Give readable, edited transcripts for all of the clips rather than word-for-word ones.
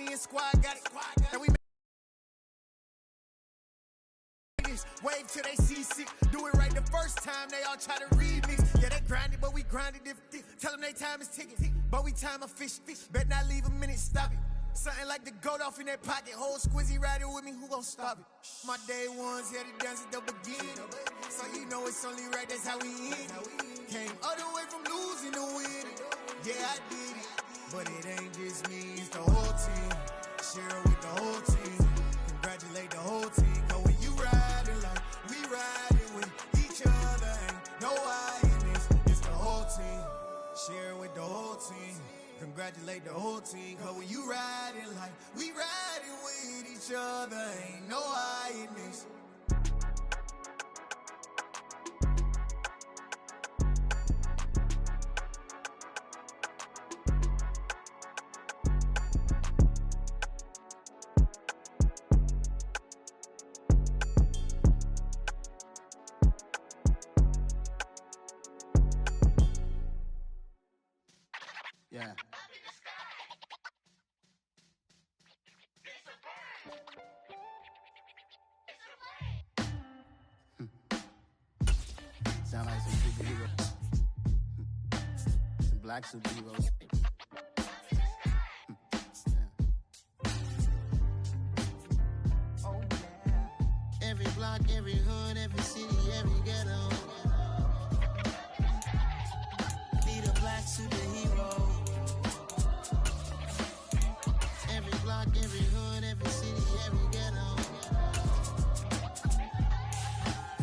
me and squad got it. And we wave till they see sick. Do it right the first time, they all try to remix. Yeah, they grinded, but we grinded different. Tell them they time is ticking, but we time a fish. Bet not leave a minute, stop it. Something like the goat off in that pocket. Whole squizzy riding with me, who gon' stop it? My day ones here to dance at the beginning. So you know it's only right, that's how we end. Came all the way from losing to winning. Yeah, I did it, but it ain't just me, it's the whole team. Share it with the whole team. Congratulate the whole team. Cause when you riding like we riding with each other, ain't no I in this. It's the whole team. Share it with the whole team. Congratulate the whole team. Cause when you riding like we riding with each other, ain't no I in this. Yeah. Sound like some superheroes. Some black superheroes. Oh, yeah. Every block, every hood, every city, every ghetto. Need a black superhero. Every block, every hood, every city, every ghetto.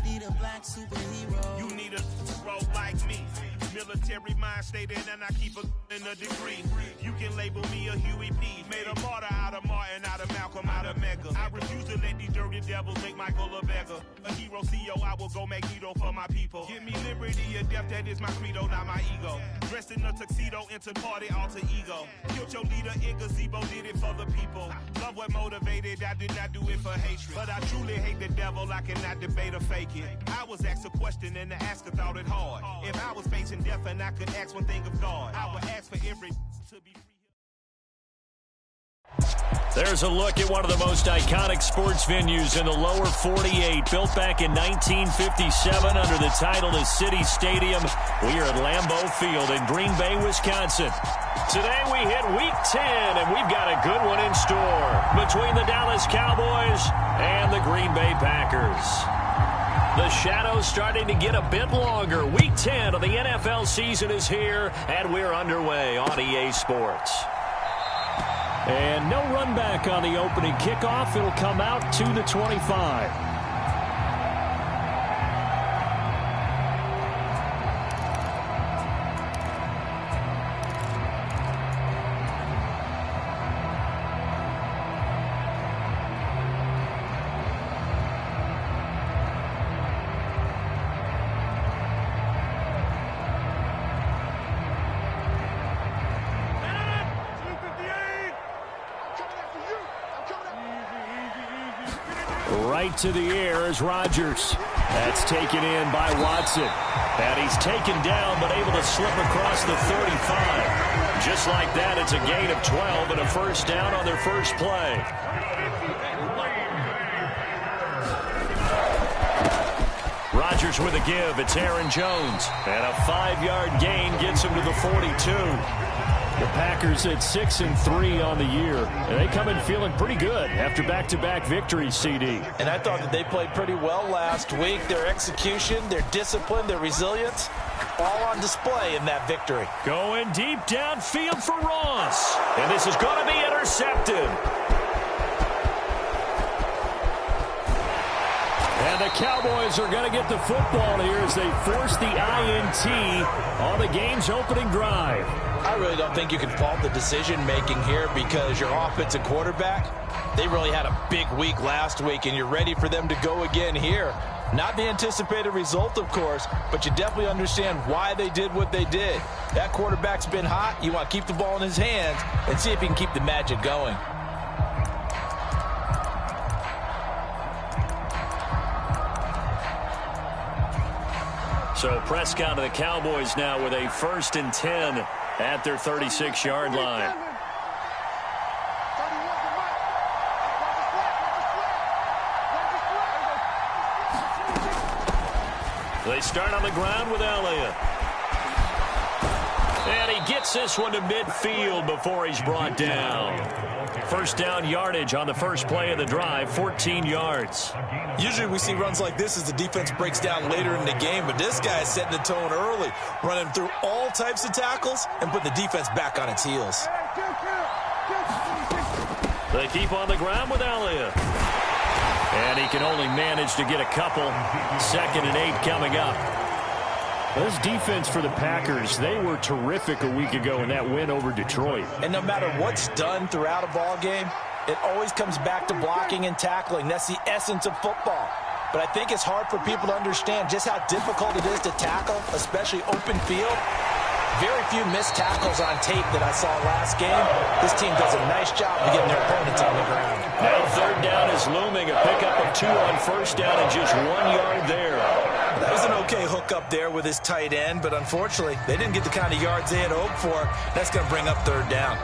Need a black superhero. You need a hero like me. Military mind stated, and I keep in a degree. You can label me a Huey P. Made a martyr out of Martin, out of Malcolm, out of Mega. I refuse to let these dirty devils make Michael a beggar. A hero CEO, I will go Magneto for my people. Give me liberty or death, that is my credo, not my ego. Dressed in a tuxedo, enter party, alter ego. Killed your leader in gazebo, did it for the people. Love what motivated, I did not do it for hatred. But I truly hate the devil, I cannot debate or fake it. I was asked a question and the asker thought it hard. If I was facing death and I could ask one thing of God, I would ask for every to be free. There's a look at one of the most iconic sports venues in the lower 48, built back in 1957 under the title of City Stadium. We are at Lambeau Field in Green Bay, Wisconsin. Today we hit Week 10, and we've got a good one in store between the Dallas Cowboys and the Green Bay Packers. The shadow's starting to get a bit longer. Week 10 of the NFL season is here, and we're underway on EA Sports. And no run back on the opening kickoff. It'll come out to the 25. Right to the air is Rodgers. That's taken in by Watson. And he's taken down but able to slip across the 35. Just like that, it's a gain of 12 and a first down on their first play. Rodgers with a give. It's Aaron Jones. And a 5-yard gain gets him to the 42. The Packers at 6-3 on the year. And they come in feeling pretty good after back-to-back victories, CD. And I thought that they played pretty well last week. Their execution, their discipline, their resilience, all on display in that victory. Going deep downfield for Ross. And this is going to be intercepted. And the Cowboys are going to get the football here as they force the INT on the game's opening drive. I really don't think you can fault the decision-making here because your offensive quarterback, they really had a big week last week, and you're ready for them to go again here. Not the anticipated result, of course, but you definitely understand why they did what they did. That quarterback's been hot. You want to keep the ball in his hands and see if he can keep the magic going. So Prescott of the Cowboys now with a 1st and 10 at their 36-yard line. They start on the ground with Elliott. And he gets this one to midfield before he's brought down. First down yardage on the first play of the drive, 14 yards. Usually we see runs like this as the defense breaks down later in the game, but this guy is setting the tone early, running through all types of tackles and putting the defense back on its heels. They keep on the ground with Elliott. And he can only manage to get a couple. 2nd and 8 coming up. This defense for the Packers, they were terrific a week ago in that win over Detroit. And no matter what's done throughout a ball game, it always comes back to blocking and tackling. That's the essence of football. But I think it's hard for people to understand just how difficult it is to tackle, especially open field. Very few missed tackles on tape that I saw last game. This team does a nice job of getting their opponents on the ground. Now 3rd down is looming. A pickup of 2 on 1st down and just 1 yard there. That was an okay hook up there with his tight end, but unfortunately, they didn't get the kind of yards they had hoped for. That's going to bring up 3rd down.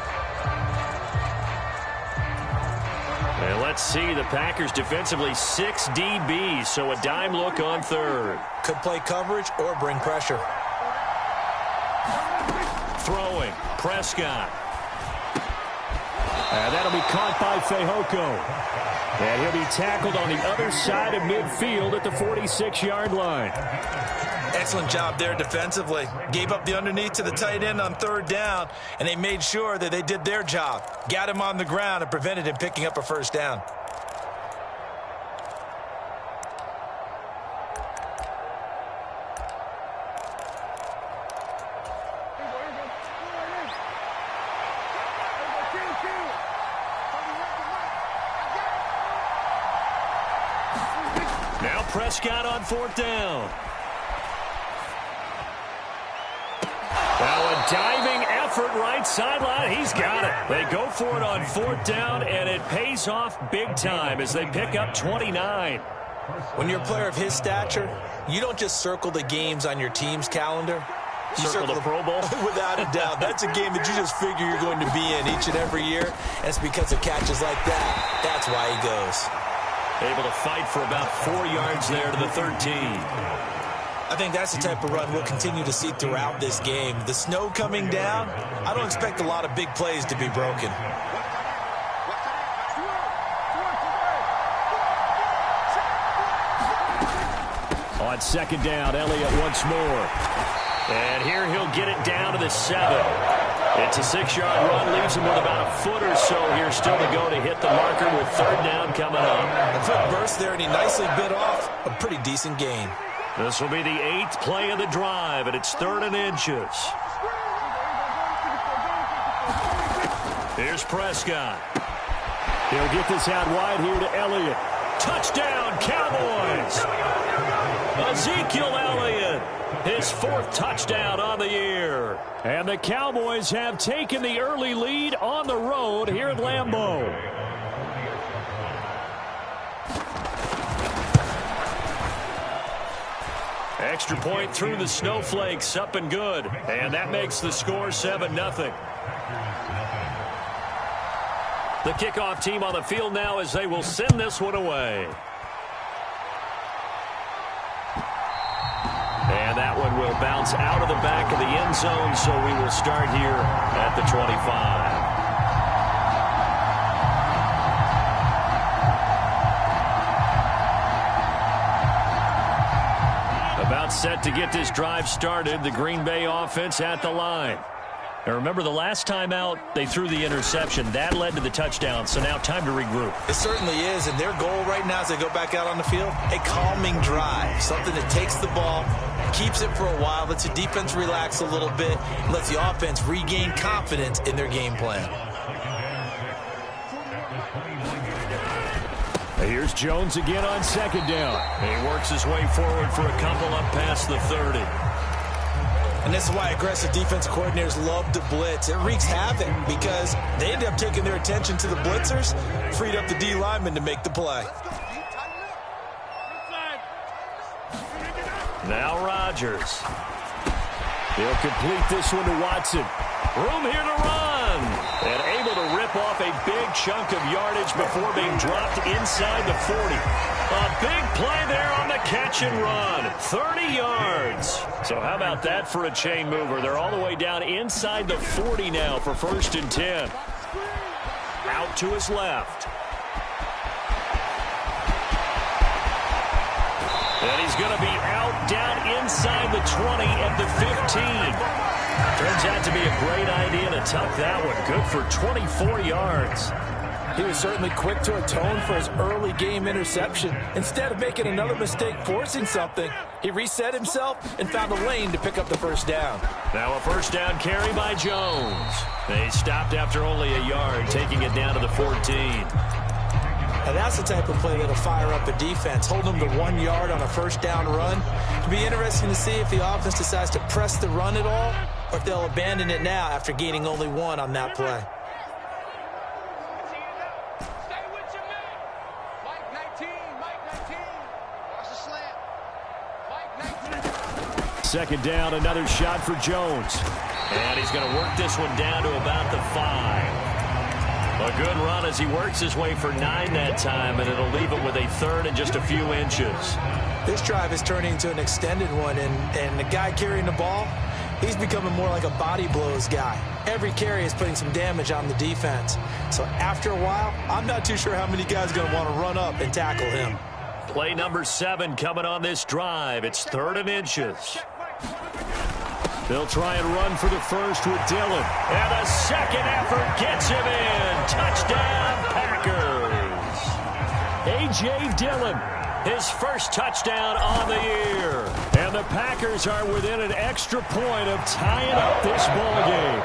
And let's see, the Packers defensively 6 DBs, so a dime look on 3rd. Could play coverage or bring pressure. Throwing, Prescott. And that'll be caught by Fehoko. And he'll be tackled on the other side of midfield at the 46-yard line. Excellent job there defensively. Gave up the underneath to the tight end on 3rd down, and they made sure that they did their job. Got him on the ground and prevented him picking up a 1st down. Now Prescott on 4th down. Now a diving effort right sideline. He's got it. They go for it on 4th down, and it pays off big time as they pick up 29. When you're a player of his stature, you don't just circle the games on your team's calendar. You circle the Pro Bowl? Without a doubt. That's a game that you just figure you're going to be in each and every year. And it's because of catches like that. That's why he goes. Able to fight for about 4 yards there to the 13. I think that's the type of run we'll continue to see throughout this game. The snow coming down, I don't expect a lot of big plays to be broken. On 2nd down, Elliott once more. And here he'll get it down to the 7. It's a 6-yard run, leaves him with about a foot or so here still to go to hit the marker with 3rd down coming up. A quick burst there, and he nicely bit off a pretty decent gain. This will be the 8th play of the drive, and it's 3rd and inches. Here's Prescott. He'll get this out wide here to Elliott. Touchdown, Cowboys! Ezekiel Elliott, his 4th touchdown on the year. And the Cowboys have taken the early lead on the road here at Lambeau. Extra point through the snowflakes, up and good. And that makes the score 7-0. The kickoff team on the field now as they will send this one away. And that one will bounce out of the back of the end zone, so we will start here at the 25. About set to get this drive started, the Green Bay offense at the line. And remember, the last time out, they threw the interception. That led to the touchdown, so now time to regroup. It certainly is, and their goal right now as they go back out on the field, a calming drive, something that takes the ball, keeps it for a while, lets the defense relax a little bit, and lets the offense regain confidence in their game plan. Here's Jones again on 2nd down. He works his way forward for a couple up past the 30. And this is why aggressive defensive coordinators love to blitz. It wreaks havoc because they end up taking their attention to the blitzers, freed up the D lineman to make the play. Now Rodgers. He'll complete this one to Watson. Room here to run. And able to rip off a big chunk of yardage before being dropped inside the 40. A big play there on the catch and run. 30 yards. So how about that for a chain mover? They're all the way down inside the 40 now for 1st and 10. Out to his left. And he's going to be out down inside the 20 at the 15. Turns out to be a great idea to tuck that one. Good for 24 yards. He was certainly quick to atone for his early game interception. Instead of making another mistake forcing something, he reset himself and found a lane to pick up the first down. Now a first down carry by Jones. They stopped after only a yard, taking it down to the 14. And that's the type of play that'll fire up a defense. Hold them to 1 yard on a first down run. It'll be interesting to see if the offense decides to press the run at all, or if they'll abandon it now after gaining only 1 on that play. Second down, another shot for Jones. And he's going to work this one down to about the 5. A good run as he works his way for 9 that time, and it'll leave him with a 3rd and just a few inches. This drive is turning into an extended one, and the guy carrying the ball, he's becoming more like a body blows guy. Every carry is putting some damage on the defense. So after a while, I'm not too sure how many guys are going to want to run up and tackle him. Play number 7 coming on this drive. It's 3rd and inches. They'll try and run for the first with Dillon. And a second effort gets him in. Touchdown, Packers. A.J. Dillon, his first touchdown on the year. And the Packers are within an extra point of tying up this ballgame.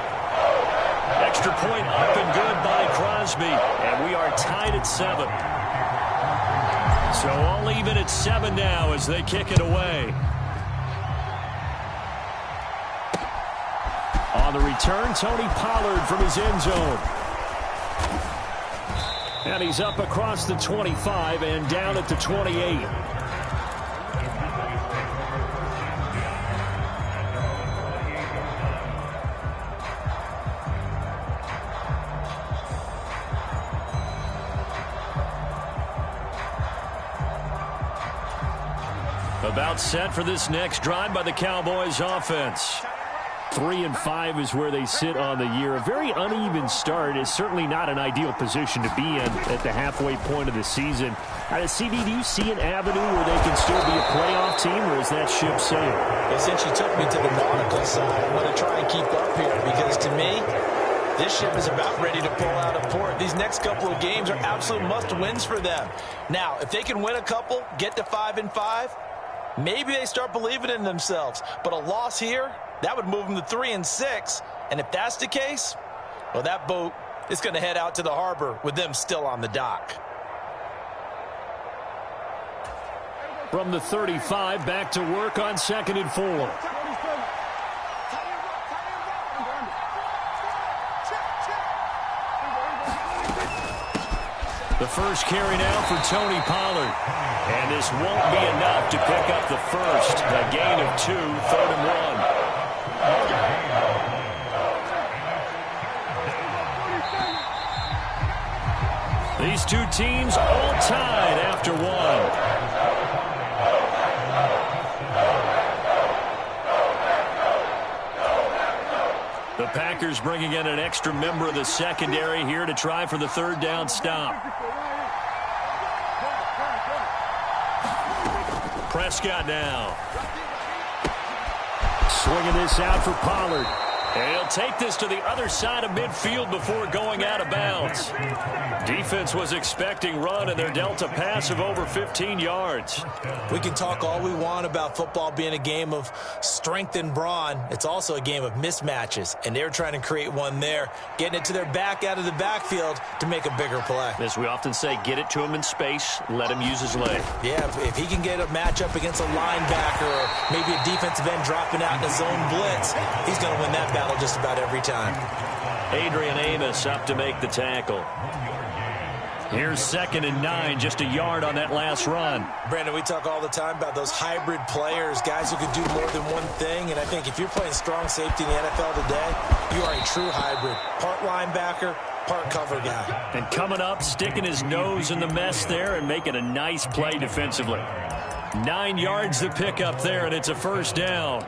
Extra point up and good by Crosby. And we are tied at 7. So all even at 7 now as they kick it away. On the return, Tony Pollard from his end zone. And he's up across the 25 and down at the 28. About set for this next drive by the Cowboys offense. 3 and 5 is where they sit on the year. A very uneven start is certainly not an ideal position to be in at the halfway point of the season. CD, do you see an avenue where they can still be a playoff team, or is that ship sailed? Well, since you took me to the nautical side, I'm going to try and keep up here because to me, this ship is about ready to pull out of port. These next couple of games are absolute must-wins for them. Now, if they can win a couple, get to 5 and 5, maybe they start believing in themselves. But a loss here, that would move them to 3 and 6. And if that's the case, well, that boat is going to head out to the harbor with them still on the dock. From the 35, back to work on 2nd and 4. The first carry now for Tony Pollard. And this won't be enough to pick up the first. A gain of 2, 3rd and 1. These two teams all tied after 1. The Packers bringing in an extra member of the secondary here to try for the 3rd down stop. Prescott now. Swinging this out for Pollard. And he'll take this to the other side of midfield before going out of bounds. Defense was expecting run, and they're dealt a pass of over 15 yards. We can talk all we want about football being a game of strength and brawn. It's also a game of mismatches, and they're trying to create one there, getting it to their back out of the backfield to make a bigger play. As we often say, get it to him in space, let him use his leg. Yeah, if he can get a matchup against a linebacker or maybe a defensive end dropping out in a zone blitz, he's going to win that battle just about every time. Adrian Amos up to make the tackle. Here's 2nd and 9, just a yard on that last run. Brandon, we talk all the time about those hybrid players, guys who can do more than one thing, and I think if you're playing strong safety in the NFL today, you are a true hybrid. Part linebacker, part cover guy. And coming up, sticking his nose in the mess there and making a nice play defensively. 9 yards to pick up there, and it's a first down.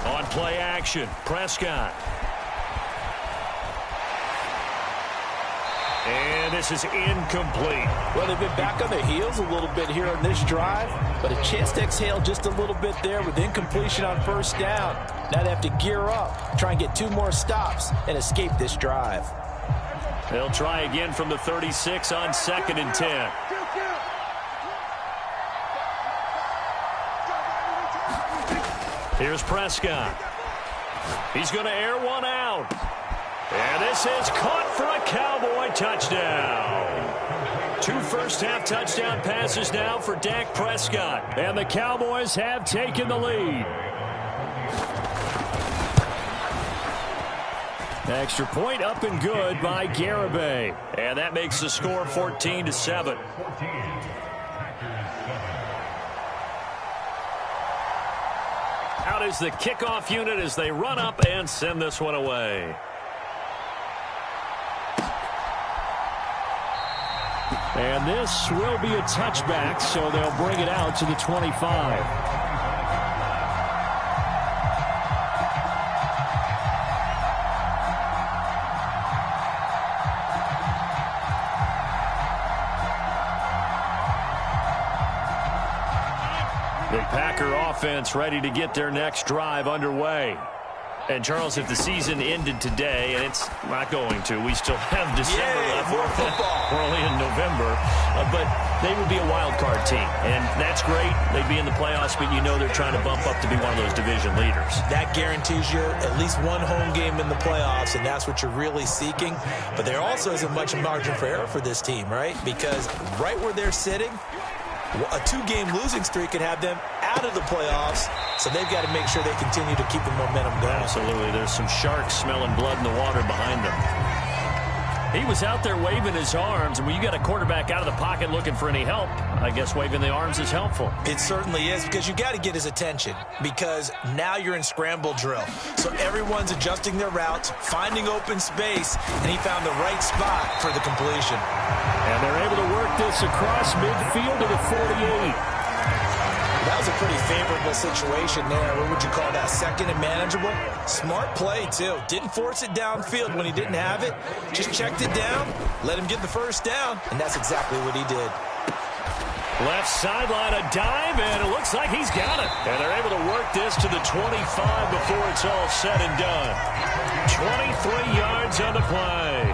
On play action, Prescott. And this is incomplete. Well, they've been back on their heels a little bit here on this drive, but a chance to exhale just a little bit there with incompletion on first down. Now they have to gear up, try and get 2 more stops, and escape this drive. They'll try again from the 36 on 2nd and 10. Here's Prescott. He's going to air one out. And this is caught for a Cowboy touchdown. 2 first-half touchdown passes now for Dak Prescott. And the Cowboys have taken the lead. Extra point up and good by Garibay. And that makes the score 14-7. Out is the kickoff unit as they run up and send this one away. And this will be a touchback, so they'll bring it out to the 25. The Packer offense ready to get their next drive underway. And, Charles, if the season ended today, and it's not going to, we still have December left. More football. We're only in November. But they would be a wild card team. And that's great. They'd be in the playoffs, but you know they're trying to bump up to be one of those division leaders. That guarantees you at least one home game in the playoffs, and that's what you're really seeking. But there also isn't much margin for error for this team, right? Because right where they're sitting, a 2-game losing streak could have them out of the playoffs, so they've got to make sure they continue to keep the momentum going. Absolutely. There's some sharks smelling blood in the water behind them. He was out there waving his arms, and when you got a quarterback out of the pocket looking for any help, I guess waving the arms is helpful. It certainly is, because you got to get his attention, because now you're in scramble drill. So everyone's adjusting their routes, finding open space, and he found the right spot for the completion. And they're able to work this across midfield to the 48. That was a pretty favorable situation there. What would you call that? Second and manageable? Smart play, too. Didn't force it downfield when he didn't have it. Just checked it down, let him get the first down, and that's exactly what he did. Left sideline, a dive, and it looks like he's got it. And they're able to work this to the 25 before it's all said and done. 23 yards on the play.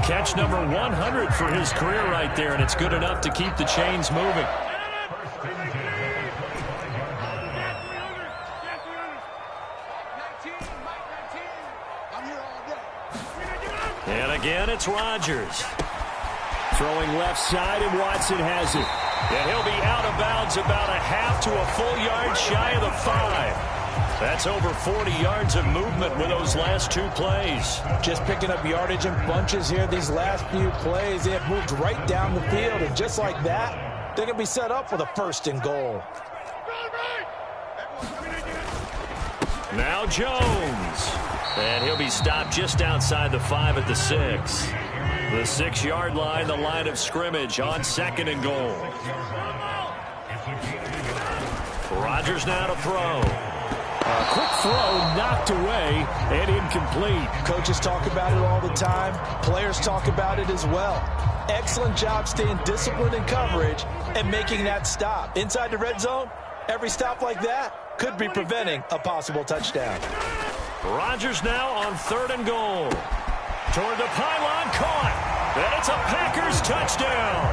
Catch number 100 for his career right there, and it's good enough to keep the chains moving. And again, it's Rodgers. Throwing left side, and Watson has it. And he'll be out of bounds about a half to a full yard shy of the 5. That's over 40 yards of movement with those last 2 plays. Just picking up yardage in bunches here these last few plays. They have moved right down the field, and just like that, they're going to be set up for the 1st and goal. Now Jones. And he'll be stopped just outside the 5 at the 6. The 6-yard line, the line of scrimmage on 2nd and goal. Rodgers now to throw. A quick throw knocked away and incomplete. Coaches talk about it all the time. Players talk about it as well. Excellent job staying disciplined in coverage and making that stop. Inside the red zone, every stop like that could be preventing a possible touchdown. Rodgers now on 3rd and goal. Toward the pylon, caught. And it's a Packers touchdown.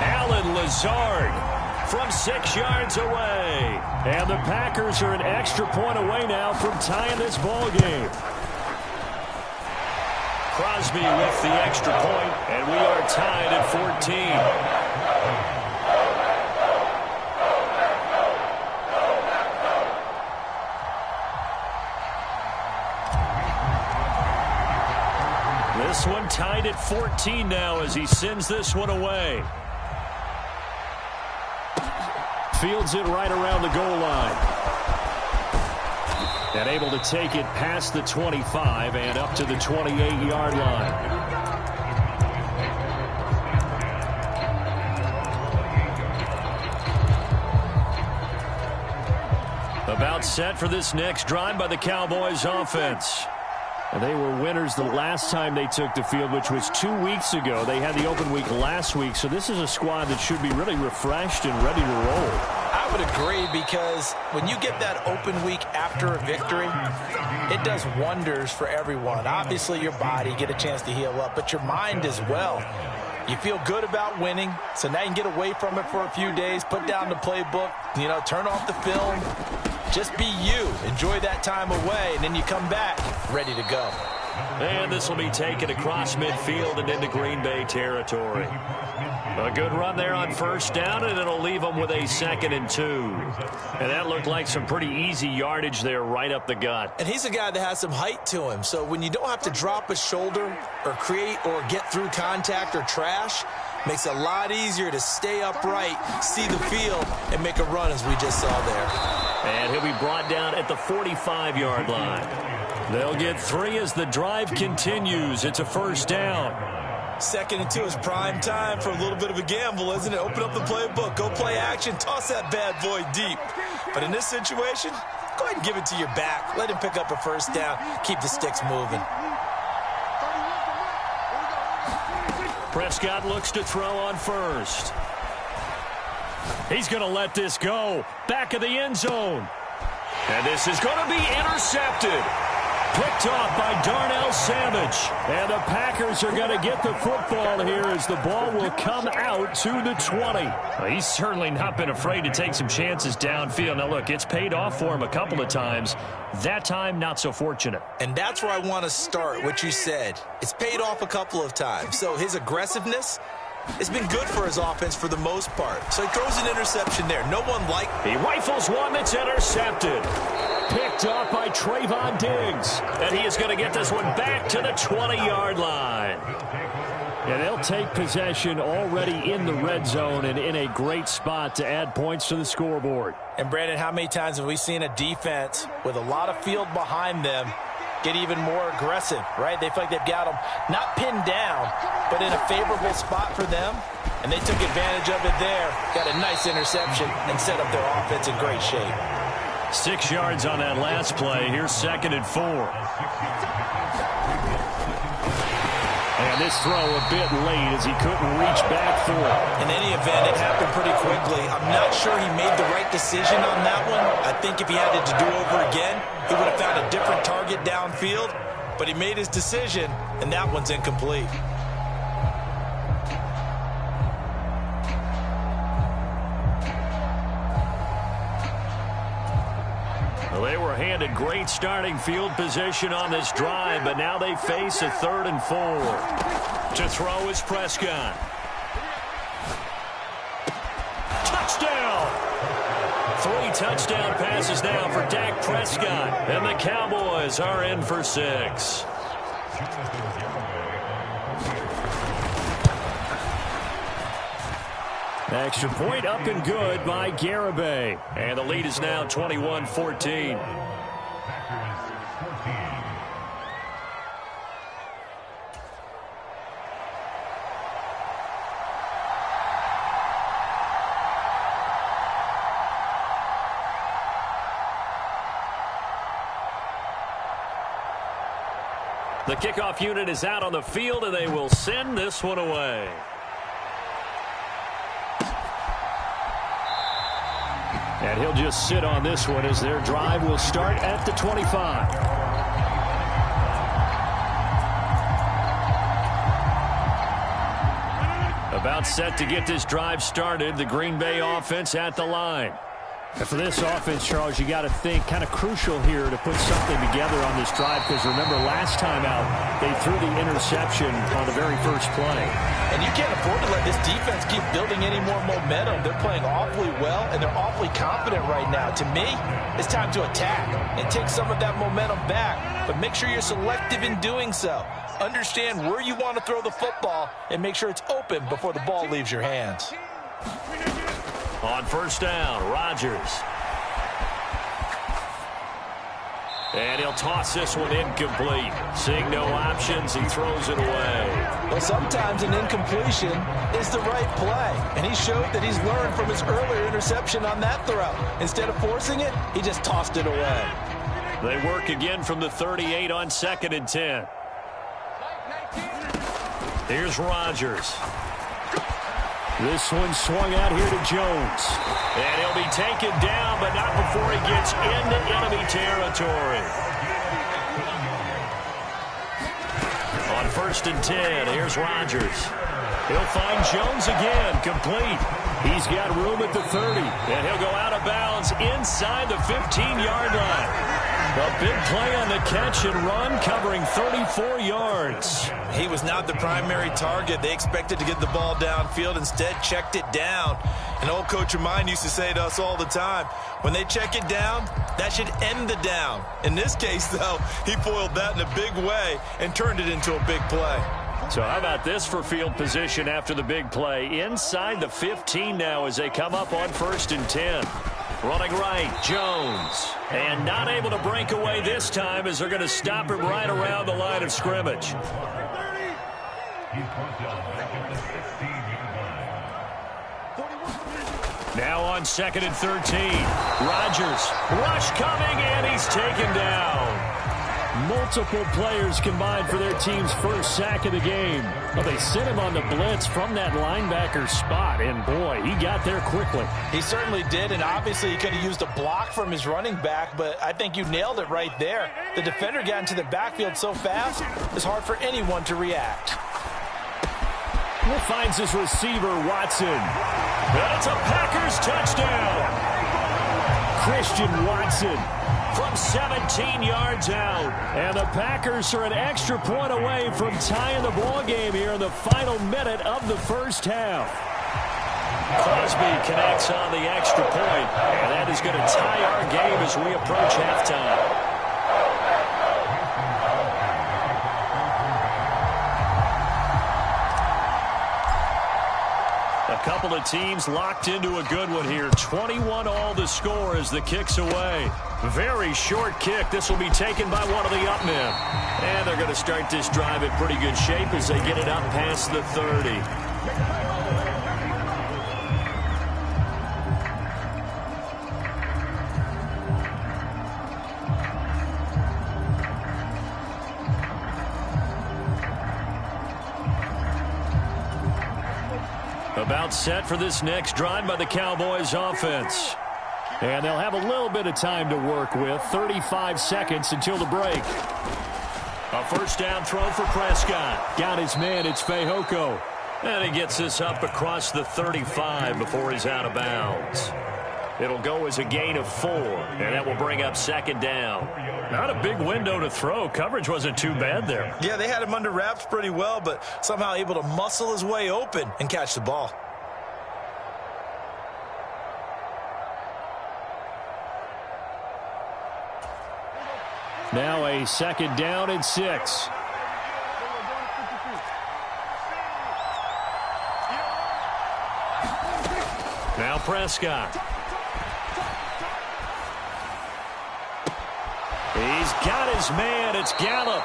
Allen Lazard from 6 yards away. And the Packers are an extra point away now from tying this ball game. Crosby with the extra point, and we are tied at 14. This one tied at 14 now as he sends this one away. Fields it right around the goal line. And able to take it past the 25 and up to the 28-yard line. About set for this next drive by the Cowboys offense. And they were winners the last time they took the field, which was 2 weeks ago. They had the open week last week, so this is a squad that should be really refreshed and ready to roll. I would agree, because when you get that open week after a victory, it does wonders for everyone. Obviously, your body, get a chance to heal up, but your mind as well. You feel good about winning, so now you can get away from it for a few days, put down the playbook, turn off the film. Just be you. Enjoy that time away, and then you come back ready to go. And this will be taken across midfield and into Green Bay territory. A good run there on first down, and it'll leave them with a 2nd and 2. And that looked like some pretty easy yardage there right up the gut. And he's a guy that has some height to him, so when you don't have to drop a shoulder or create or get through contact or trash, makes it a lot easier to stay upright, see the field, and make a run as we just saw there. And he'll be brought down at the 45-yard line. They'll get 3 as the drive continues. It's a first down. 2nd and 2 is prime time for a little bit of a gamble, isn't it? Open up the playbook, go play action, toss that bad boy deep. But in this situation, go ahead and give it to your back. Let him pick up a first down. Keep the sticks moving. Prescott looks to throw on first. He's going to let this go. Back of the end zone. And this is going to be intercepted. Picked off by Darnell Savage. And the Packers are going to get the football here as the ball will come out to the 20. Well, he's certainly not been afraid to take some chances downfield. Now, look, it's paid off for him a couple of times. That time, not so fortunate. And that's where I want to start, what you said. It's paid off a couple of times. So his aggressiveness, it's been good for his offense for the most part. So he throws an interception there. No one liked it. He rifles one that's intercepted. Picked off by Trayvon Diggs. And he is going to get this one back to the 20-yard line. And they'll take possession already in the red zone and in a great spot to add points to the scoreboard. And, Brandon, how many times have we seen a defense with a lot of field behind them get even more aggressive, right? They feel like they've got them not pinned down, but in a favorable spot for them, and they took advantage of it there, got a nice interception, and set up their offense in great shape. 6 yards on that last play. Here's 2nd and 4. And this throw a bit late as he couldn't reach back for it. In any event, it happened pretty quickly. I'm not sure he made the right decision on that one. I think if he had it to do over again, he would have found a different target downfield. But he made his decision, and that one's incomplete. Well, they were handed great starting field position on this drive, but now they face a 3rd and 4. To throw is Prescott. Touchdown! 3 touchdown passes now for Dak Prescott, and the Cowboys are in for 6. Extra point up and good by Garibay. And the lead is now 21-14. The kickoff unit is out on the field, and they will send this one away. And he'll just sit on this one as their drive will start at the 25. About set to get this drive started. The Green Bay offense at the line. And for this offense, Charles, you got to think kind of crucial here to put something together on this drive, because remember last time out they threw the interception on the very first play. And you can't afford to let this defense keep building any more momentum. They're playing awfully well, and they're awfully confident right now. To me, it's time to attack and take some of that momentum back, but make sure you're selective in doing so. Understand where you want to throw the football and make sure it's open before the ball leaves your hands. On first down, Rodgers. And he'll toss this one incomplete. Seeing no options, he throws it away. Well, sometimes an incompletion is the right play. And he showed that he's learned from his earlier interception on that throw. Instead of forcing it, he just tossed it away. They work again from the 38 on 2nd and 10. Here's Rodgers. This one swung out here to Jones. And he'll be taken down, but not before he gets into enemy territory. On 1st and 10, here's Rodgers. He'll find Jones again, complete. He's got room at the 30, and he'll go out of bounds inside the 15-yard line. A big play on the catch and run, covering 34 yards. He was not the primary target. They expected to get the ball downfield, instead checked it down. An old coach of mine used to say to us all the time, when they check it down, that should end the down. In this case, though, he foiled that in a big way and turned it into a big play. So how about this for field position after the big play? Inside the 15 now as they come up on 1st and 10. Running right, Jones. And not able to break away this time as they're going to stop him right around the line of scrimmage. Now on 2nd and 13. Rodgers. Rush coming, and he's taken down. Multiple players combined for their team's first sack of the game. Well, they sent him on the blitz from that linebacker spot, and boy, he got there quickly. He certainly did, and obviously he could have used a block from his running back, but I think you nailed it right there. The defender got into the backfield so fast, it's hard for anyone to react. He finds his receiver, Watson. And it's a Packers touchdown. Christian Watson from 17 yards out. And the Packers are an extra point away from tying the ball game here in the final minute of the first half. Crosby connects on the extra point, and that is going to tie our game as we approach halftime. A couple of teams locked into a good one here. 21-all the score as the kick's away. Very short kick. This will be taken by one of the up men. And they're going to start this drive in pretty good shape as they get it up past the 30. About set for this next drive by the Cowboys offense. And they'll have a little bit of time to work with. 35 seconds until the break. A first down throw for Prescott. Got his man, it's Fehoko. And he gets this up across the 35 before he's out of bounds. It'll go as a gain of 4, and that will bring up 2nd down. Not a big window to throw. Coverage wasn't too bad there. Yeah, they had him under wraps pretty well, but somehow able to muscle his way open and catch the ball. Now a 2nd down and 6. Now Prescott. He's got his man. It's Gallup.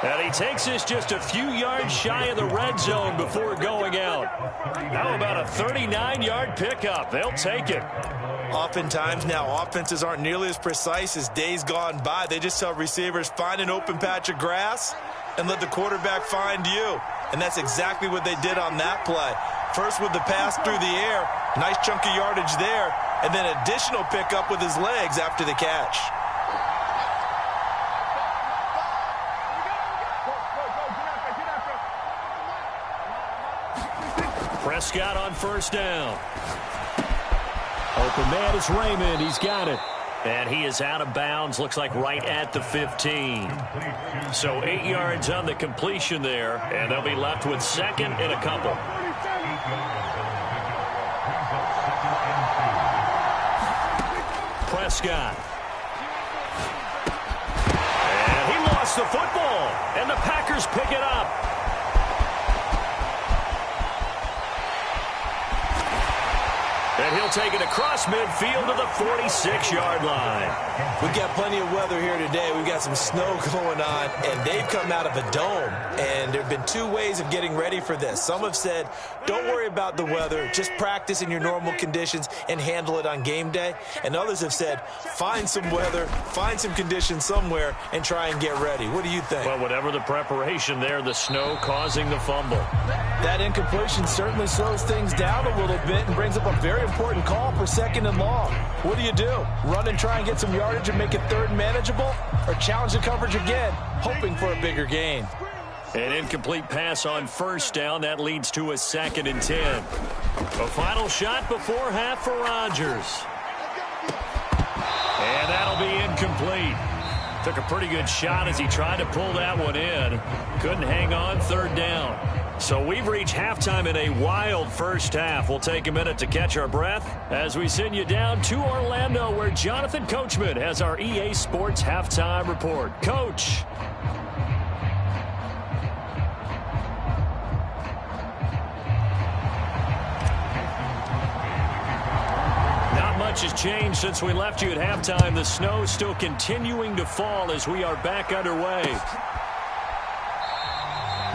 And he takes this just a few yards shy of the red zone before going out. How about a 39-yard pickup? They'll take it. Oftentimes now, offenses aren't nearly as precise as days gone by. They just tell receivers, find an open patch of grass and let the quarterback find you. And that's exactly what they did on that play. First with the pass through the air, nice chunk of yardage there, and then additional pickup with his legs after the catch. Prescott on first down. Open man is Raymond. He's got it. And he is out of bounds. Looks like right at the 15. So 8 yards on the completion there. And they'll be left with 2nd and a couple. Prescott. And he lost the football. And the Packers pick it up. And he'll take it across midfield to the 46-yard line. We've got plenty of weather here today. We've got some snow going on, and they've come out of a dome. And there have been two ways of getting ready for this. Some have said, don't worry about the weather. Just practice in your normal conditions and handle it on game day. And others have said, find some weather, find some conditions somewhere, and try and get ready. What do you think? Well, whatever the preparation there, the snow causing the fumble. That incompletion certainly slows things down a little bit and brings up a very important call for 2nd and long. What do? Run and try and get some yardage and make it 3rd and manageable? Or challenge the coverage again, hoping for a bigger gain? An incomplete pass on 1st down. That leads to a 2nd and 10. A final shot before half for Rodgers. And that'll be incomplete. Took a pretty good shot as he tried to pull that one in. Couldn't hang on 3rd down. So we've reached halftime in a wild first half. We'll take a minute to catch our breath as we send you down to Orlando, where Jonathan Coachman has our EA Sports Halftime Report. Coach. Not much has changed since we left you at halftime. The snow still continuing to fall as we are back underway.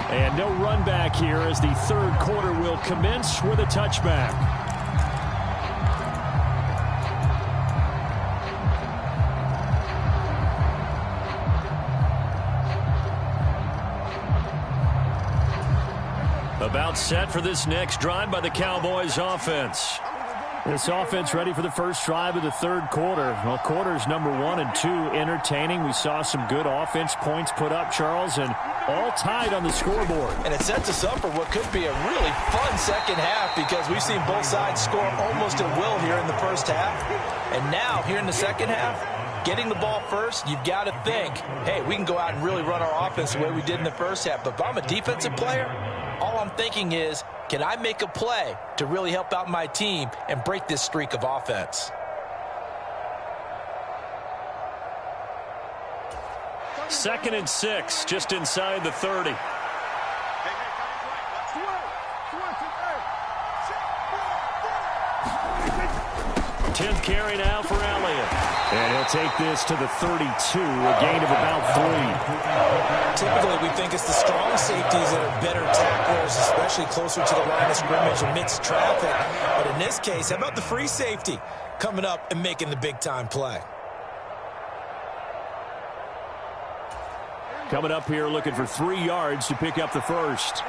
And no run back here as the 3rd quarter will commence with a touchback. About set for this next drive by the Cowboys offense. This offense ready for the first drive of the 3rd quarter. Well, quarters number 1 and 2 entertaining. We saw some good offense points put up, Charles, and all tied on the scoreboard. And it sets us up for what could be a really fun second half because we've seen both sides score almost at will here in the first half. And now, here in the second half, getting the ball first, you've got to think, hey, we can go out and really run our offense the way we did in the first half. But if I'm a defensive player, all I'm thinking is, can I make a play to really help out my team and break this streak of offense? Second and 6, just inside the 30. 10th carry now for Elliott. And he'll take this to the 32, a gain of about 3. Typically, we think it's the strong safeties that are better tacklers, especially closer to the line of scrimmage amidst traffic. But in this case, how about the free safety coming up and making the big-time play? Coming up here looking for 3 yards to pick up the first.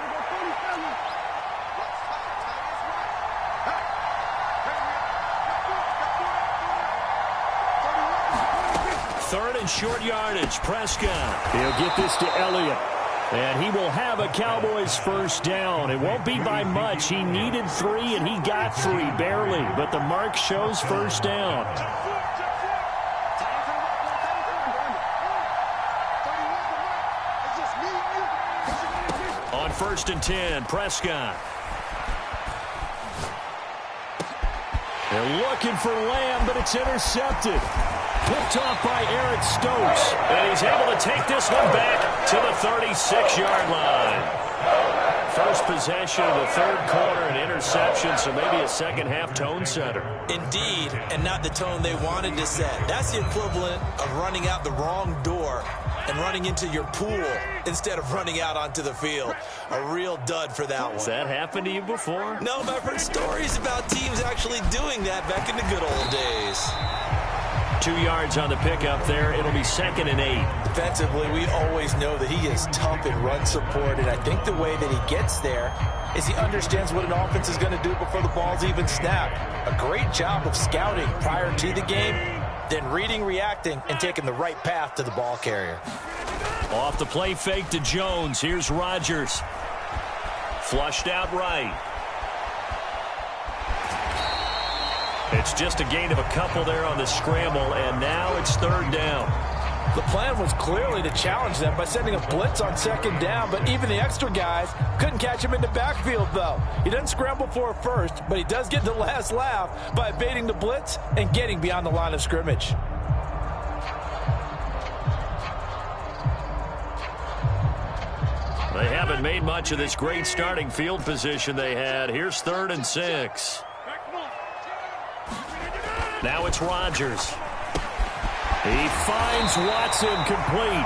Third and short yardage. Prescott. He'll get this to Elliott. And he will have a Cowboys first down. It won't be by much. He needed 3, and he got 3, barely. But the mark shows first down. On 1st and 10, Prescott. They're looking for Lamb, but it's intercepted. Picked off by Eric Stokes. And he's able to take this one back to the 36-yard line. First possession of the 3rd quarter, an interception, so maybe a second-half tone setter. Indeed, and not the tone they wanted to set. That's the equivalent of running out the wrong door and running into your pool instead of running out onto the field. A real dud for that one. Has that happened to you before? No, but I've heard stories about teams actually doing that back in the good old days. 2 yards on the pickup there. It'll be 2nd and 8. Defensively, we always know that he is tough in run support, and I think the way that he gets there is he understands what an offense is going to do before the ball's even snapped. A great job of scouting prior to the game, then reading, reacting, and taking the right path to the ball carrier. Off the play fake to Jones. Here's Rodgers. Flushed out right. It's just a gain of a couple there on the scramble, and now it's 3rd down. The plan was clearly to challenge them by sending a blitz on 2nd down, but even the extra guys couldn't catch him in the backfield, though. He doesn't scramble for a first, but he does get the last laugh by evading the blitz and getting beyond the line of scrimmage. They haven't made much of this great starting field position they had. Here's 3rd and 6. Now it's Rodgers. He finds Watson complete.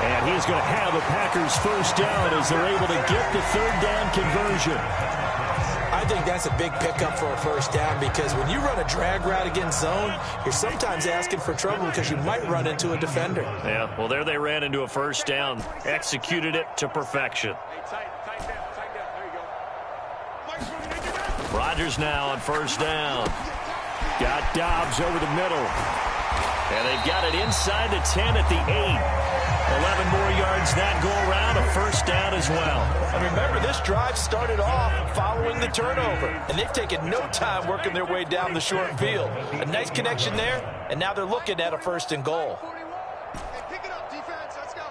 And he's going to have a Packers first down as they're able to get the third down conversion. I think that's a big pickup for a first down because when you run a drag route against zone, you're sometimes asking for trouble because you might run into a defender. Yeah, well, there they ran into a first down. Executed it to perfection. Rodgers now on first down. Got Dobbs over the middle. And they've got it inside the 10 at the 8. 11 more yards that go around, a first down as well. And remember, this drive started off following the turnover, and they've taken no time working their way down the short field. A nice connection there, and now they're looking at a first and goal. Hey, pick it up, defense. Let's go.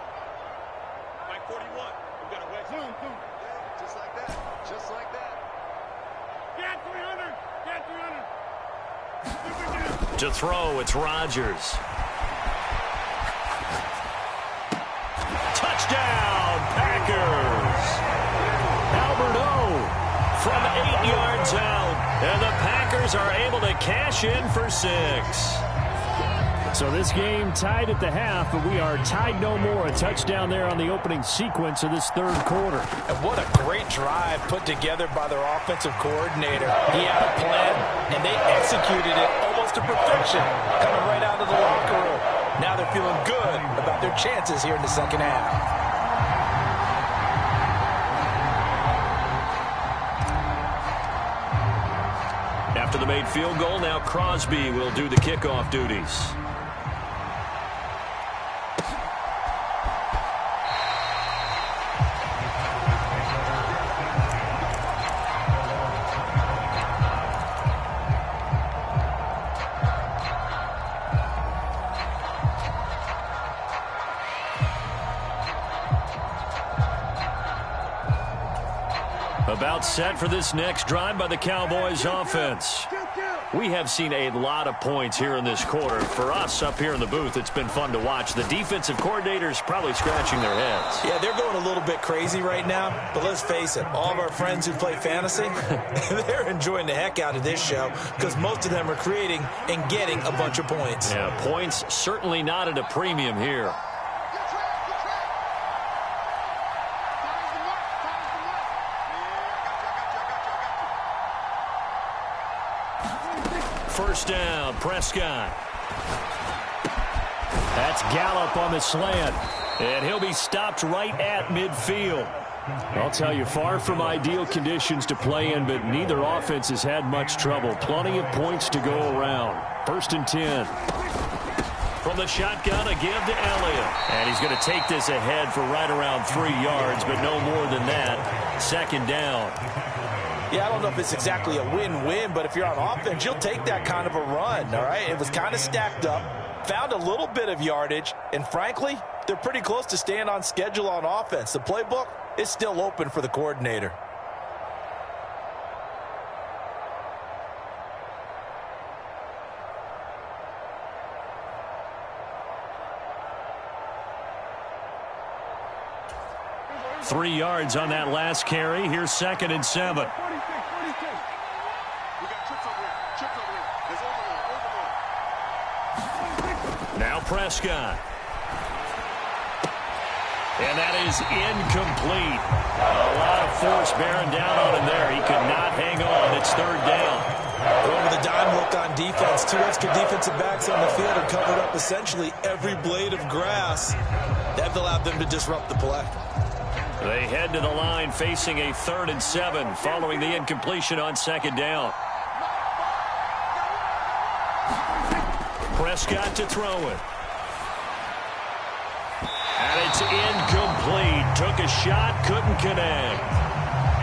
Mike 41. We've got a way. Boom, boom. Yeah, just like that. Just like that. Get 300. Get 300. To throw, it's Rodgers. Touchdown, Packers. Albert O from 8 yards out. And the Packers are able to cash in for 6. So this game tied at the half, but we are tied no more. A touchdown there on the opening sequence of this third quarter. And what a great drive put together by their offensive coordinator. He had a plan, and they executed it almost to perfection, coming right out of the locker room. Now they're feeling good about their chances here in the second half. After the made field goal, now Crosby will do the kickoff duties. About set for this next drive by the Cowboys offense. We have seen a lot of points here in this quarter. For us up here in the booth, it's been fun to watch. The defensive coordinators probably scratching their heads. Yeah, they're going a little bit crazy right now, but let's face it, all of our friends who play fantasy, they're enjoying the heck out of this show because most of them are creating and getting a bunch of points. Yeah, points certainly not at a premium here. First down, Prescott. That's Gallup on the slant. And he'll be stopped right at midfield. I'll tell you, far from ideal conditions to play in, but neither offense has had much trouble. Plenty of points to go around. First and 10. From the shotgun, a give to Elliott. And he's going to take this ahead for right around 3 yards, but no more than that. Second down. Yeah, I don't know if it's exactly a win-win, but if you're on offense, you'll take that kind of a run, all right? It was kind of stacked up, found a little bit of yardage, and frankly, they're pretty close to staying on schedule on offense. The playbook is still open for the coordinator. Three yards on that last carry. Here's second and 7. Now Prescott. And that is incomplete. A lot of force bearing down on him there. He could not hang on. It's third down. Going with a dime look on defense. 2 extra defensive backs on the field and covered up essentially every blade of grass. That allowed them to disrupt the play. They head to the line facing a 3rd and 7 following the incompletion on second down. Prescott to throw it. And it's incomplete. Took a shot, couldn't connect.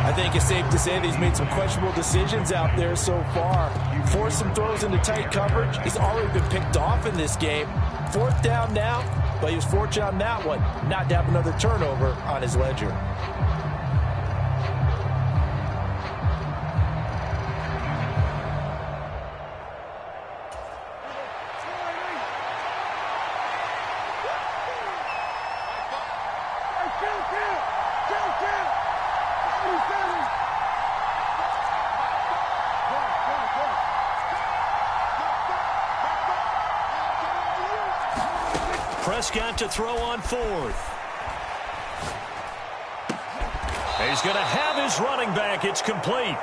I think it's safe to say that he's made some questionable decisions out there so far. Forced some throws into tight coverage. He's already been picked off in this game. 4th down now, but he was fortunate on that one not to have another turnover on his ledger. Prescott to throw on fourth. He's going to have his running back. It's complete.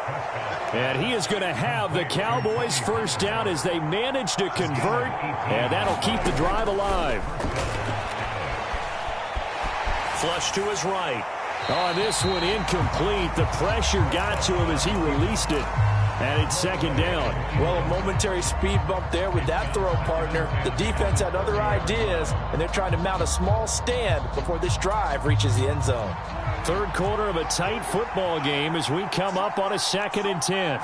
And he is going to have the Cowboys first down as they manage to convert, and that'll keep the drive alive. Flush to his right. On this one, incomplete. The pressure got to him as he released it. And it's second down. Well, a momentary speed bump there with that throw, partner. The defense had other ideas, and they're trying to mount a small stand before this drive reaches the end zone. Third quarter of a tight football game as we come up on a 2nd and 10.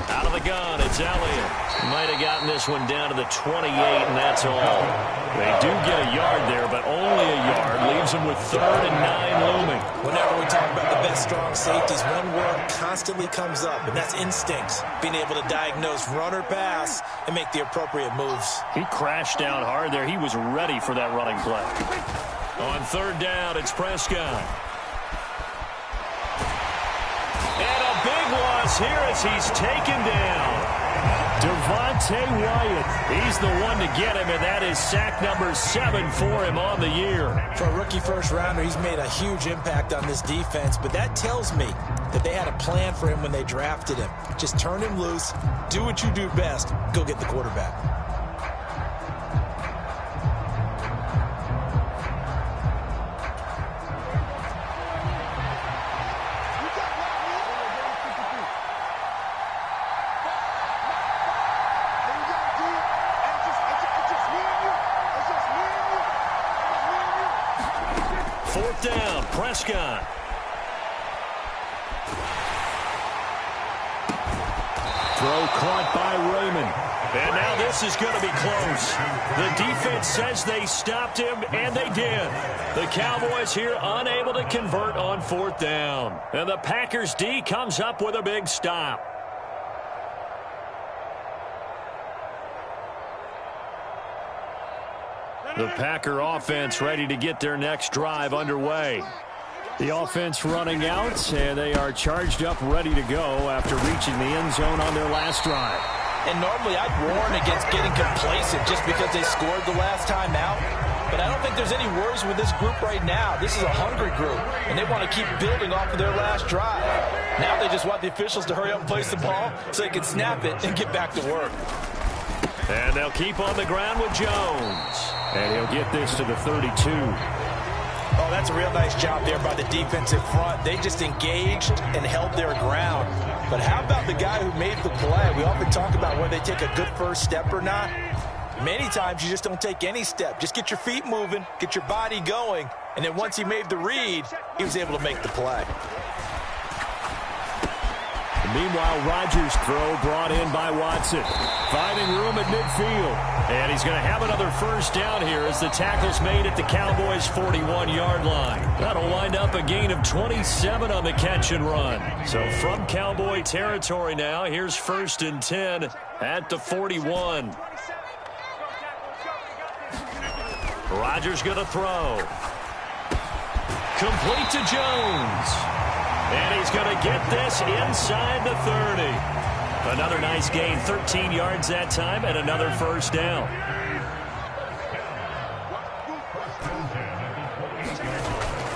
Out of the gun, it's Elliott. Might have gotten this one down to the 28, and that's all. They do get a yard there, but only a yard. Leaves them with 3rd and 9 looming. Whenever we talk about the best strong safeties, one word constantly comes up, and that's instincts. Being able to diagnose run or pass and make the appropriate moves. He crashed down hard there. He was ready for that running play. On 3rd down, it's Prescott. And a big loss here as he's taken down. Devontae Wyatt, he's the one to get him, and that is sack number 7 for him on the year. For a rookie first-rounder, he's made a huge impact on this defense, but that tells me that they had a plan for him when they drafted him. Just turn him loose, do what you do best, go get the quarterback. Fourth down, Prescott. Throw caught by Raymond. And now this is going to be close. The defense says they stopped him, and they did. The Cowboys here unable to convert on 4th down. And the Packers D comes up with a big stop. The Packer offense ready to get their next drive underway. The offense running out, and they are charged up, ready to go after reaching the end zone on their last drive. And normally I'd warn against getting complacent just because they scored the last time out. But I don't think there's any worries with this group right now. This is a hungry group, and they want to keep building off of their last drive. Now they just want the officials to hurry up and place the ball so they can snap it and get back to work. And they'll keep on the ground with Jones. And he'll get this to the 32. Oh, that's a real nice job there by the defensive front. They just engaged and held their ground. But how about the guy who made the play? We often talk about whether they take a good first step or not. Many times you just don't take any step. Just get your feet moving, get your body going, and then once he made the read, he was able to make the play. Meanwhile, Rodgers' throw brought in by Watson. Finding room at midfield. And he's going to have another first down here as the tackle's made at the Cowboys' 41-yard line. That'll wind up a gain of 27 on the catch and run. So from Cowboy territory now, here's 1st and 10 at the 41. Rodgers going to throw. Complete to Jones. And he's going to get this inside the 30. Another nice gain, 13 yards that time, and another first down.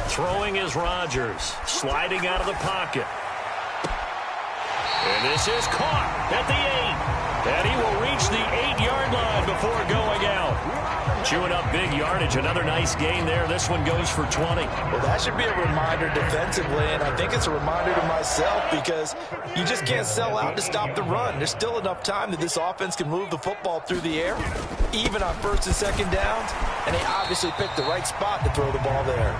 Throwing is Rodgers, sliding out of the pocket. And this is caught at the 8. And he will reach the 8-yard line before going out. Chewing up big yardage. Another nice gain there. This one goes for 20. Well, that should be a reminder defensively, and I think it's a reminder to myself because you just can't sell out to stop the run. There's still enough time that this offense can move the football through the air, even on 1st and 2nd downs, and they obviously picked the right spot to throw the ball there.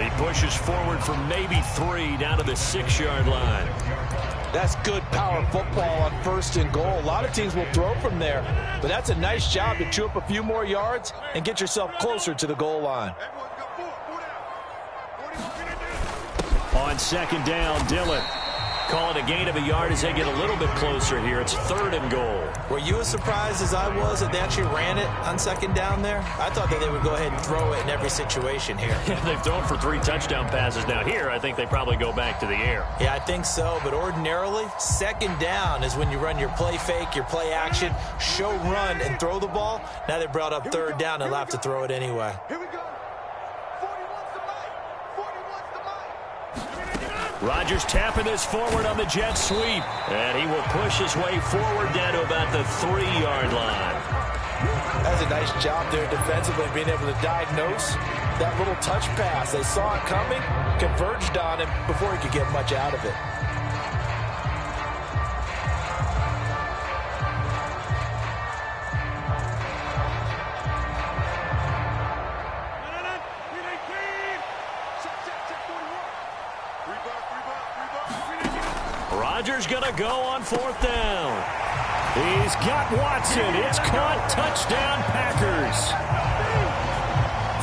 He pushes forward for maybe 3 down to the 6-yard line. That's good power football on 1st and goal. A lot of teams will throw from there, but that's a nice job to chew up a few more yards and get yourself closer to the goal line. On 2nd down, Dillon. Call it a gain of a yard as they get a little bit closer here. It's 3rd and goal. Were you as surprised as I was that they actually ran it on 2nd down there? I thought that they would go ahead and throw it in every situation here. They've thrown for 3 touchdown passes now. Here, I think they probably go back to the air. Yeah, I think so. But ordinarily, 2nd down is when you run your play fake, your play action, show run, and throw the ball. Now they brought up 3rd down and they'll have to throw it anyway. Here we go. 40 wants the mic. 40 wants the mic. Rodgers tapping this forward on the jet sweep. And he will push his way forward down to about the 3-yard line. That's a nice job there defensively, being able to diagnose that little touch pass. They saw it coming, converged on him before he could get much out of it. Rodgers going to go on 4th down. He's got Watson. It's caught. Touchdown, Packers.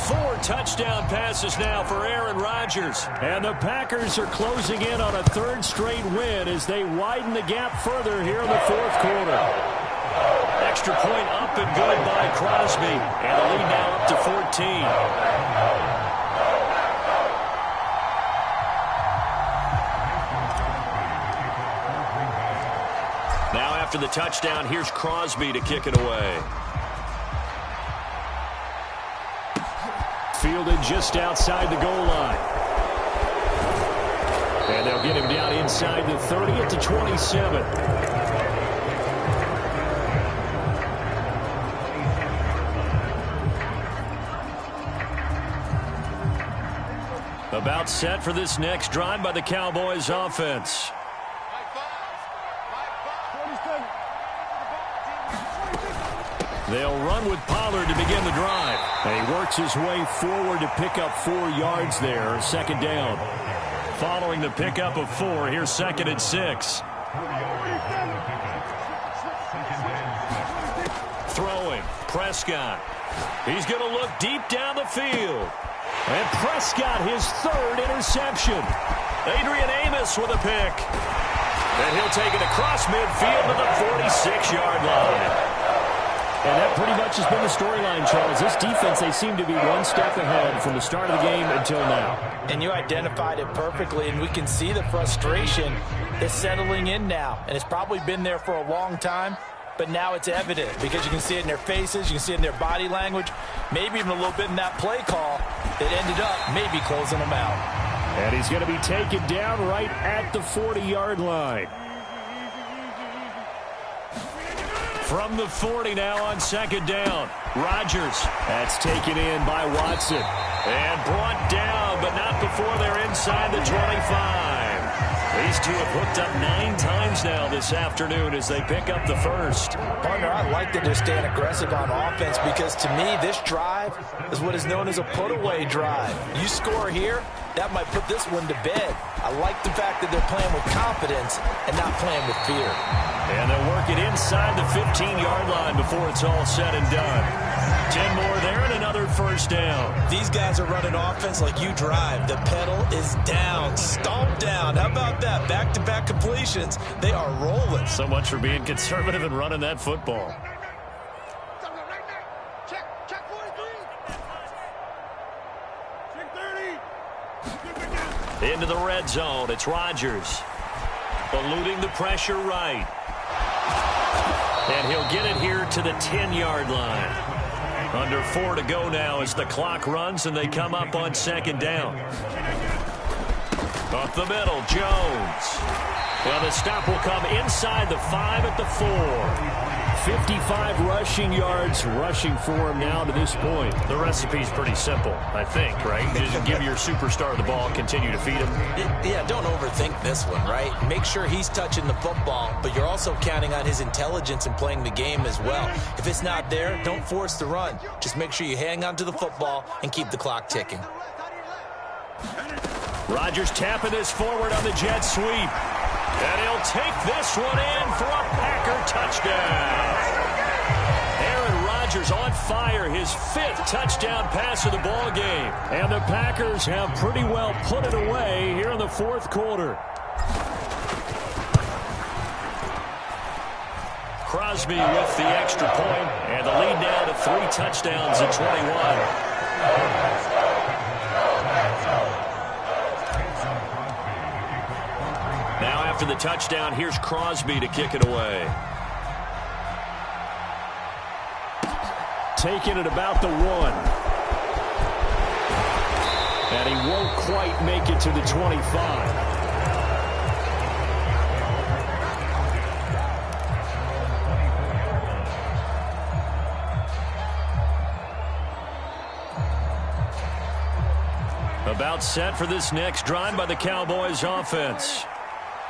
4 touchdown passes now for Aaron Rodgers. And the Packers are closing in on a 3rd straight win as they widen the gap further here in the 4th quarter. Extra point up and good by Crosby. And the lead now up to 14. Now after the touchdown, here's Crosby to kick it away. Fielded just outside the goal line. And they'll get him down inside the 30 at the 27. About set for this next drive by the Cowboys offense. They'll run with Pollard to begin the drive. And he works his way forward to pick up 4 yards there. 2nd down. Following the pickup of 4, here's 2nd and 6. Throwing. Prescott. He's going to look deep down the field. And Prescott, his 3rd interception. Adrian Amos with a pick. And he'll take it across midfield to the 46-yard line. And that pretty much has been the storyline, Charles. This defense, they seem to be one step ahead from the start of the game until now. And you identified it perfectly, and we can see the frustration is settling in now. And it's probably been there for a long time, but now it's evident because you can see it in their faces, you can see it in their body language, maybe even a little bit in that play call that ended up maybe closing them out. And he's going to be taken down right at the 40-yard line. From the 40 now on 2nd down. Rodgers. That's taken in by Watson. And brought down, but not before they're inside the 25. These two have hooked up 9 times now this afternoon as they pick up the 1st. Partner, I like that they're staying aggressive on offense because to me, this drive is what is known as a put-away drive. You score here, that might put this one to bed. I like the fact that they're playing with confidence and not playing with fear. And they'll work it inside the 15-yard line before it's all said and done. 10 more there and another 1st down. These guys are running offense like you drive. The pedal is down, stomped down. How about that? Back-to-back completions. They are rolling. So much for being conservative and running that football. Check 43. Check 30. Into the red zone. It's Rodgers. Eluding the pressure right. And he'll get it here to the 10-yard line. Under 4 to go now as the clock runs and they come up on 2nd down. Up the middle, Jones. Well, the stop will come inside the 5 at the 4. 55 rushing yards rushing for him now to this point. The recipe's pretty simple, I think, right? Just give your superstar the ball, continue to feed him. Yeah, don't overthink this one, right? Make sure he's touching the football, but you're also counting on his intelligence in playing the game as well. If it's not there, don't force the run. Just make sure you hang on to the football and keep the clock ticking. Rodgers tapping this forward on the jet sweep. And he'll take this one in for a Packer touchdown. Aaron Rodgers on fire, his 5th touchdown pass of the ball game. And the Packers have pretty well put it away here in the 4th quarter. Crosby with the extra point, and the lead now to 3 touchdowns at 21. Now after the touchdown, here's Crosby to kick it away. Taking it about the 1. And he won't quite make it to the 25. About set for this next drive by the Cowboys offense.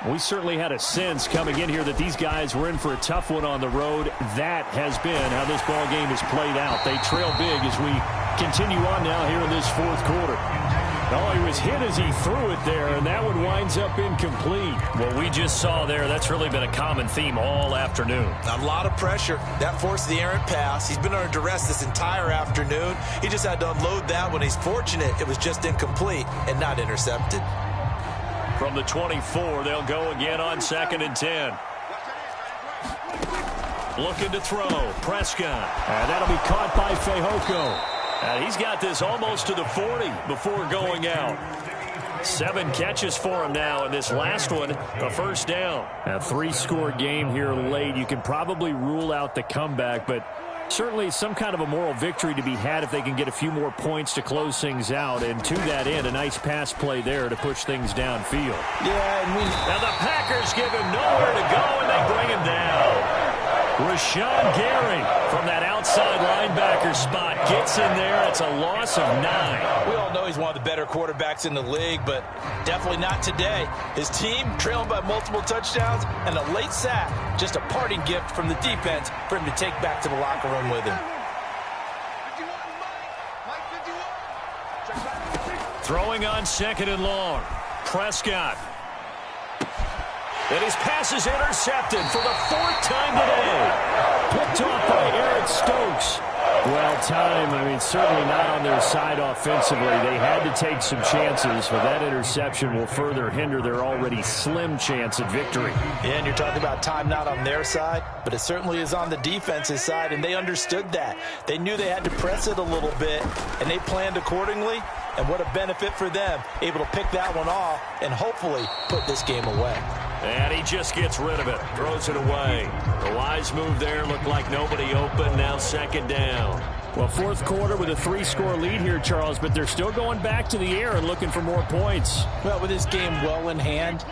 We certainly had a sense coming in here that these guys were in for a tough one on the road. That has been how this ball game has played out. They trail big as we continue on now here in this fourth quarter. Oh, he was hit as he threw it there, and that one winds up incomplete. What we just saw there, that's really been a common theme all afternoon. A lot of pressure. That forced the errant pass. He's been under duress this entire afternoon. He just had to unload that one. He's fortunate it was just incomplete and not intercepted. From the 24, they'll go again on 2nd and 10. Looking to throw. Prescott. And that'll be caught by Fehoko. And he's got this almost to the 40 before going out. 7 catches for him now, and this last one, a first down. A 3-score game here late. You can probably rule out the comeback, but certainly some kind of a moral victory to be had if they can get a few more points to close things out. And to that end, a nice pass play there to push things downfield. Yeah, and now the Packers give him nowhere to go, and they bring him down. Rashawn Gary from that outside linebacker spot gets in there. It's a loss of 9. We all know he's one of the better quarterbacks in the league, but definitely not today. His team trailing by multiple touchdowns and a late sack. Just a parting gift from the defense for him to take back to the locker room with him. Throwing on 2nd and long. Prescott. And his pass is intercepted for the 4th time today. Picked off by Eric Stokes. Well, time, certainly not on their side offensively. They had to take some chances, but that interception will further hinder their already slim chance at victory. Yeah, and you're talking about time not on their side, but it certainly is on the defense's side, and they understood that. They knew they had to press it a little bit, and they planned accordingly, and what a benefit for them, able to pick that one off and hopefully put this game away. And he just gets rid of it, throws it away. The wise move there, looked like nobody open, now 2nd down. Well, fourth quarter with a 3-score lead here, Charles, but they're still going back to the air and looking for more points. Well, with this game well in hand,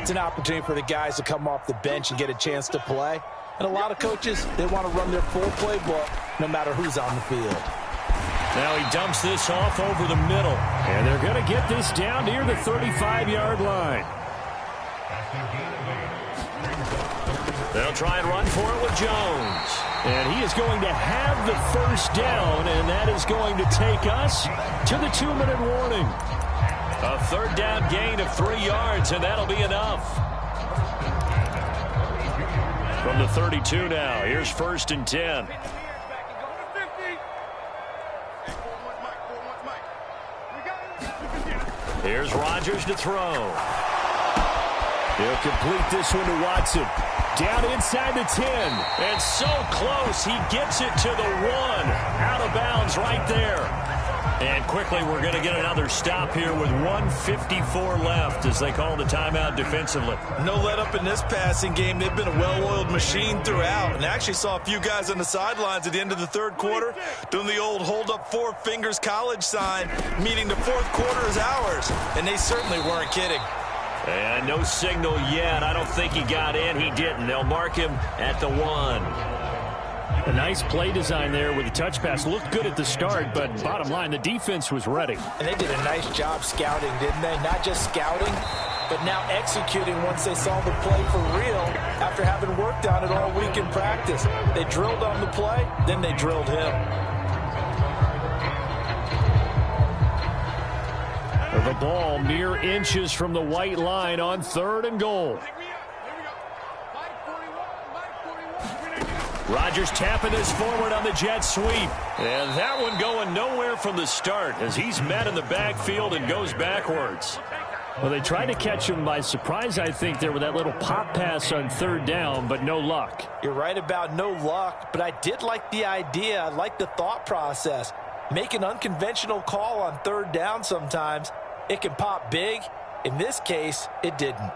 it's an opportunity for the guys to come off the bench and get a chance to play. And a lot of coaches, they want to run their full playbook no matter who's on the field. Now he dumps this off over the middle. And they're going to get this down near the 35-yard line. They'll try and run for it with Jones. And he is going to have the first down, and that is going to take us to the 2-minute warning. A 3rd down gain of 3 yards, and that'll be enough. From the 32 now, here's 1st and 10. Here's Rodgers to throw. He'll complete this one to Watson. Down inside the 10. And so close, he gets it to the 1. Out of bounds right there. And quickly, we're going to get another stop here with 1:54 left as they call the timeout defensively. No let up in this passing game. They've been a well-oiled machine throughout. And actually saw a few guys on the sidelines at the end of the 3rd quarter doing the old hold up 4 fingers college sign, meaning the 4th quarter is ours. And they certainly weren't kidding. And no signal yet. I don't think he got in. He didn't. They'll mark him at the 1. A nice play design there with the touch pass. Looked good at the start, but bottom line, the defense was ready. And they did a nice job scouting, didn't they? Not just scouting, but now executing once they saw the play for real after having worked on it all week in practice. They drilled on the play, then they drilled him. The ball mere inches from the white line on 3rd and goal. Rodgers tapping this forward on the jet sweep. And that one going nowhere from the start as he's met in the backfield and goes backwards. Well, they tried to catch him by surprise, I think, there with that little pop pass on third down, but no luck. You're right about no luck, but I did like the idea. I like the thought process. Make an unconventional call on third down sometimes. It can pop big. In this case, it didn't.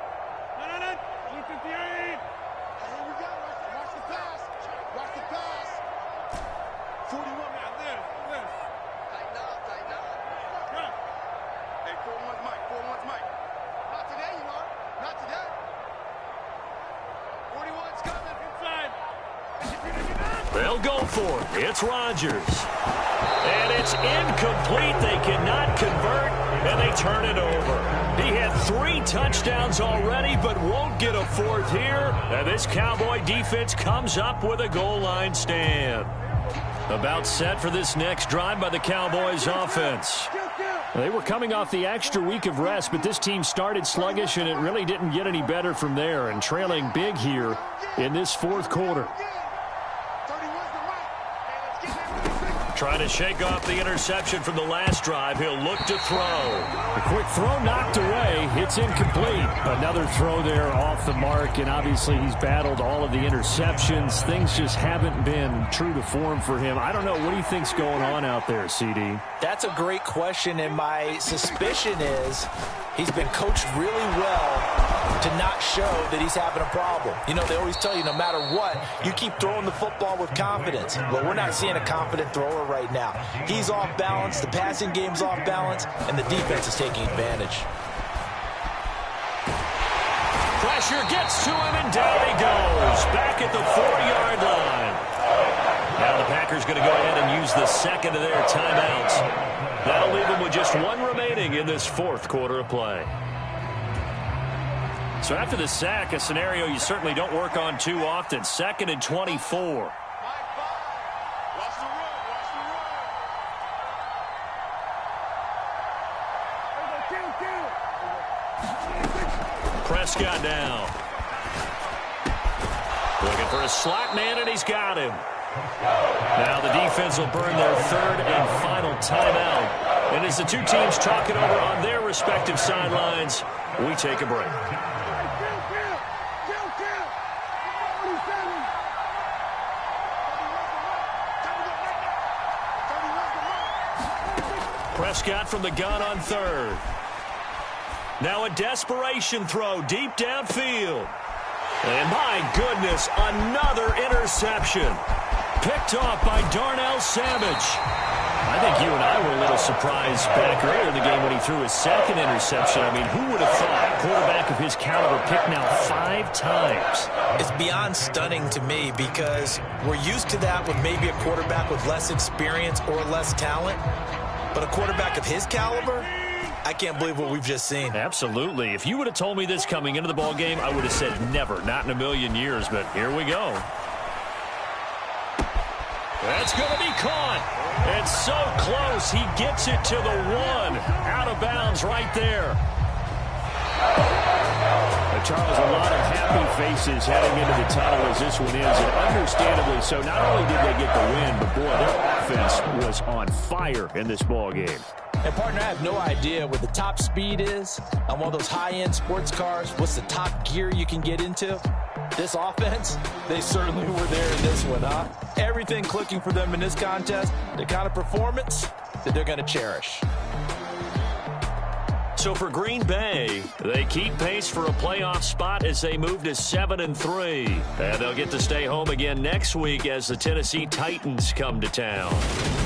41's Mike. Not today, you are. Not today. 41's coming. Inside. They'll go for it. It's Rodgers. And it's incomplete. They cannot convert, and they turn it over. He had 3 touchdowns already, but won't get a 4th here. And this Cowboy defense comes up with a goal line stand. About set for this next drive by the Cowboys offense. They were coming off the extra week of rest, but this team started sluggish, and it really didn't get any better from there, and trailing big here in this 4th quarter. Trying to shake off the interception from the last drive. He'll look to throw. A quick throw knocked away. It's incomplete. Another throw there off the mark, and obviously he's battled all of the interceptions. Things just haven't been true to form for him. I don't know. What do you think's going on out there, CD? That's a great question, and my suspicion is he's been coached really well to not show that he's having a problem. You know, they always tell you no matter what, you keep throwing the football with confidence. Well, we're not seeing a confident thrower right now. He's off balance, the passing game's off balance, and the defense is taking advantage. Pressure gets to him, and down he goes. Back at the 4-yard line. Now the Packers going to go ahead and use the second of their timeouts. That'll leave them with just 1 remaining in this 4th quarter of play. So after the sack, a scenario you certainly don't work on too often. 2nd and 24. Prescott down. Looking for a slot man, and he's got him. Now the defense will burn their 3rd and final timeout. And as the two teams talk it over on their respective sidelines, we take a break. Prescott from the gun on 3rd. Now a desperation throw deep downfield. And my goodness, another interception. Picked off by Darnell Savage. I think you and I were a little surprised back earlier in the game when he threw his 2nd interception. I mean, who would have thought a quarterback of his caliber picked now 5 times? It's beyond stunning to me because we're used to that with maybe a quarterback with less experience or less talent. But a quarterback of his caliber, I can't believe what we've just seen. Absolutely. If you would have told me this coming into the ball game, I would have said never, not in a million years. But here we go. That's going to be caught. It's so close. He gets it to the 1. Out of bounds right there. Charles, a lot of happy faces heading into the tunnel as this one ends, and understandably so. Not only did they get the win, but boy, their offense was on fire in this ball game. And partner, I have no idea what the top speed is on one of those high-end sports cars. What's the top gear you can get into? This offense, they certainly were there in this one, huh? Everything clicking for them in this contest, the kind of performance that they're going to cherish. So for Green Bay, they keep pace for a playoff spot as they move to 7-3. And they'll get to stay home again next week as the Tennessee Titans come to town.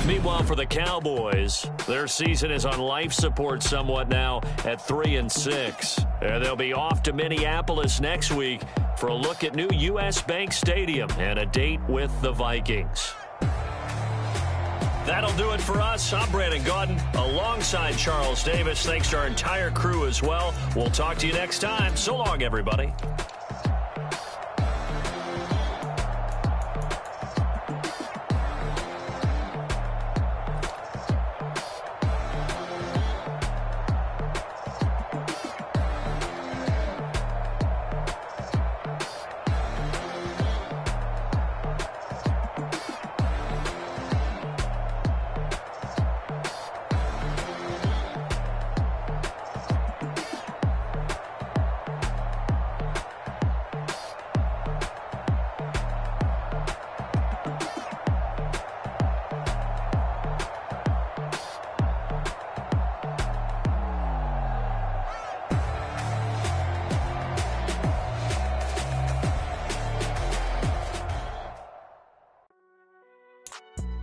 Meanwhile, for the Cowboys, their season is on life support somewhat now at 3-6. And they'll be off to Minneapolis next week for a look at new U.S. Bank Stadium and a date with the Vikings. That'll do it for us. I'm Brandon Gaudin alongside Charles Davis. Thanks to our entire crew as well. We'll talk to you next time. So long, everybody.